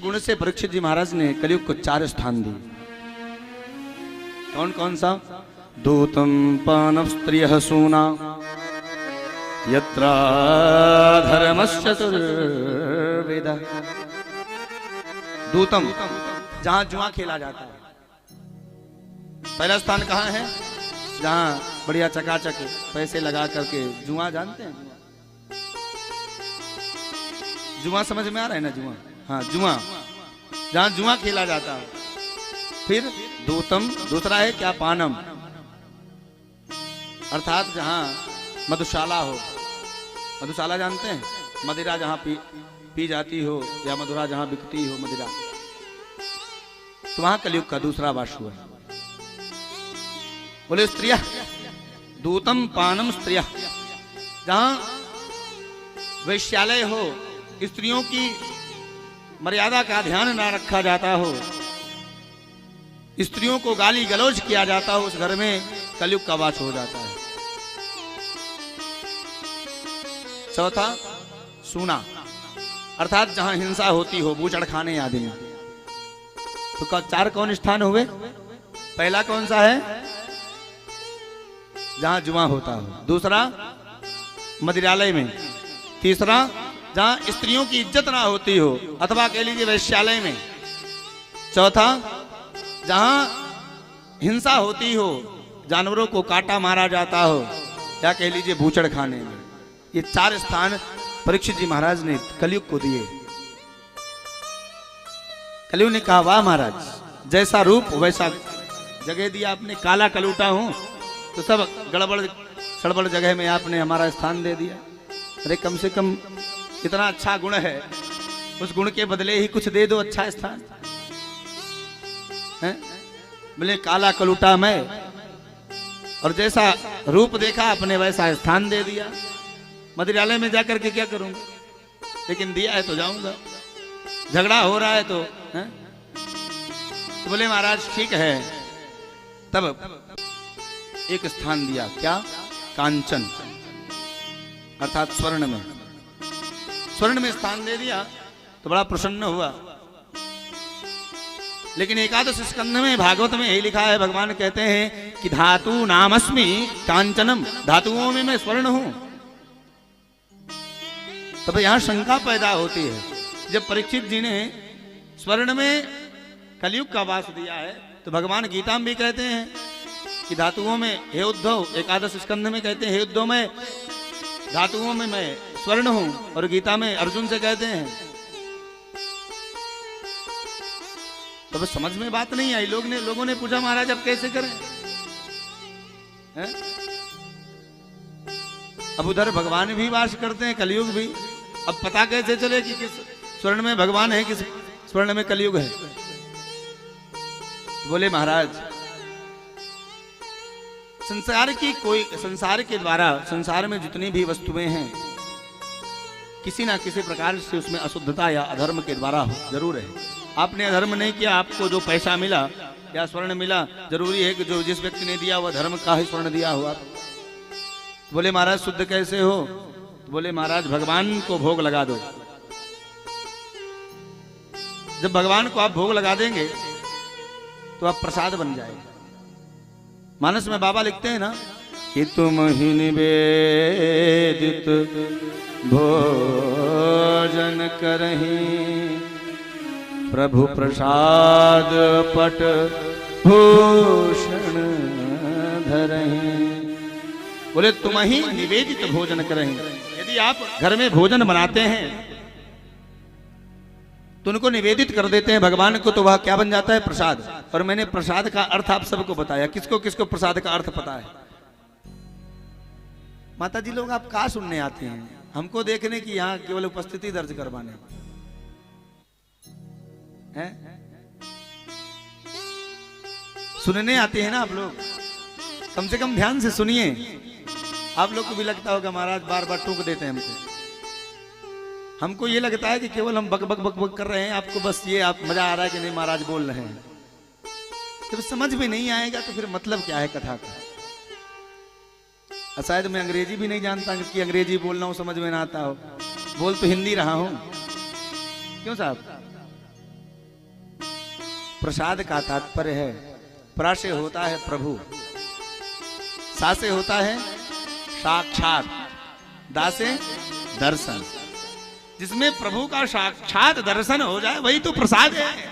गुण से परीक्षित जी महाराज ने कलयुग को 4 स्थान दिए। कौन कौन सा? दूतम पानव स्त्रियः सूना यत्र धर्मस्य चतुर्वेद। दूतम, जहां जुआ खेला जाता है। पहला स्थान कहाँ है? जहां बढ़िया चकाचक पैसे लगा करके जुआ, जानते हैं जुआ समझ में आ रहा है ना? जुआ, हाँ जुआ, जहां जुआ खेला जाता है। फिर दूतम, दूसरा है क्या? पानम, अर्थात जहां मधुशाला हो। मधुशाला जानते हैं? मदिरा जहां पी जाती हो या मधुरा जहां बिकती हो मदिरा, तो वहां कलयुग का दूसरा वास हुआ। बोले स्त्रिया, दूतम पानम स्त्रिया, जहां वैश्यालय हो, स्त्रियों की मर्यादा का ध्यान ना रखा जाता हो, स्त्रियों को गाली गलौज किया जाता हो, उस घर में कलयुग का वास हो जाता है। चौथा सूना, अर्थात जहां हिंसा होती हो, बूचड़ खाने आदि में। तो 4 कौन स्थान हुए? पहला कौन सा है? जहां जुआ होता हो। दूसरा मदिरालय में। तीसरा जहां स्त्रियों की इज्जत ना होती हो, अथवा कह लीजिए वैश्यालय में। चौथा जहां हिंसा होती हो, जानवरों को काटा मारा जाता हो, या कह लीजिए बूचड़ खाने में। ये 4 स्थान परीक्षित जी महाराज ने कलयुग को दिए। कलयुग ने कहा, वाह महाराज, जैसा रूप वैसा जगह दिया आपने। काला कलूटा हूं तो सब गड़बड़ सड़बड़ जगह में आपने हमारा स्थान दे दिया। अरे कम से कम इतना अच्छा गुण है, उस गुण के बदले ही कुछ दे दो, अच्छा स्थान है। बोले काला कलूटा मैं, और जैसा रूप देखा अपने वैसा स्थान दे दिया। मदिरालय में जाकर के क्या करूंगा, लेकिन दिया है तो जाऊंगा। झगड़ा हो रहा है तो है? तो बोले महाराज ठीक है। तब एक स्थान दिया, क्या? कांचन, अर्थात स्वर्ण में। स्वर्ण में स्थान दे दिया तो बड़ा प्रसन्न हुआ। लेकिन एकादश स्कंध में, भागवत में यही लिखा है, भगवान कहते हैं कि धातु नामस्मि कांचनम, धातुओं में मैं स्वर्ण हूं। तब यहां शंका पैदा होती है। जब परीक्षित जी ने स्वर्ण में कलयुग का वास दिया है, तो भगवान गीता में भी कहते हैं कि धातुओं में हे उद्धव, एकादश स्कंध में कहते हैं हे उद्धव मैं धातुओं में मैं स्वर्ण हूं, और गीता में अर्जुन से कहते हैं। तो बस समझ में बात नहीं आई। लोगों ने पूछा महाराज अब कैसे करें है? अब उधर भगवान भी वास करते हैं, कलयुग भी। अब पता कैसे चले कि किस स्वर्ण में भगवान है, किस स्वर्ण में कलयुग है? बोले महाराज, संसार के द्वारा संसार में जितनी भी वस्तुएं हैं, किसी ना किसी प्रकार से उसमें अशुद्धता या अधर्म के द्वारा जरूर है। आपने अधर्म नहीं किया, आपको जो पैसा मिला या स्वर्ण मिला, जरूरी है कि जो जिस व्यक्ति ने दिया वह धर्म का ही स्वर्ण दिया हुआ। बोले महाराज शुद्ध कैसे हो? तो बोले महाराज भगवान को भोग लगा दो। जब भगवान को आप भोग लगा देंगे तो आप प्रसाद बन जाएगा। मानस में बाबा लिखते हैं ना कि तुम ही निवेदित भोजन करहीं, प्रभु प्रसाद पट भूषण धरहीं। बोले तुम ही निवेदित भोजन करें। यदि आप घर में भोजन बनाते हैं तो उनको निवेदित कर देते हैं भगवान को, तो वह क्या बन जाता है? प्रसाद। और मैंने प्रसाद का अर्थ आप सबको बताया। किसको किसको प्रसाद का अर्थ पता है? माता जी लोग आप कहाँ सुनने आते हैं? हमको देखने की यहाँ केवल उपस्थिति दर्ज करवाने हैं? सुनने आते हैं ना आप लोग, कम से कम ध्यान से सुनिए। आप लोग को भी लगता होगा महाराज बार बार टोक देते हैं हमको। हमको ये लगता है कि केवल हम बक बक बक बक कर रहे हैं, आपको बस ये आप मजा आ रहा है कि नहीं महाराज बोल रहे हैं। जब समझ में नहीं आएगा तो फिर मतलब क्या है कथा का? शायद मैं अंग्रेजी भी नहीं जानता कि अंग्रेजी बोल रहा हूं, समझ में ना आता हो। बोल तो हिंदी रहा हूं। क्यों साहब? प्रसाद का तात्पर्य है प्रा से होता है प्रभु, सा से होता है साक्षात, दा से दर्शन। जिसमें प्रभु का साक्षात दर्शन हो जाए वही तो प्रसाद है।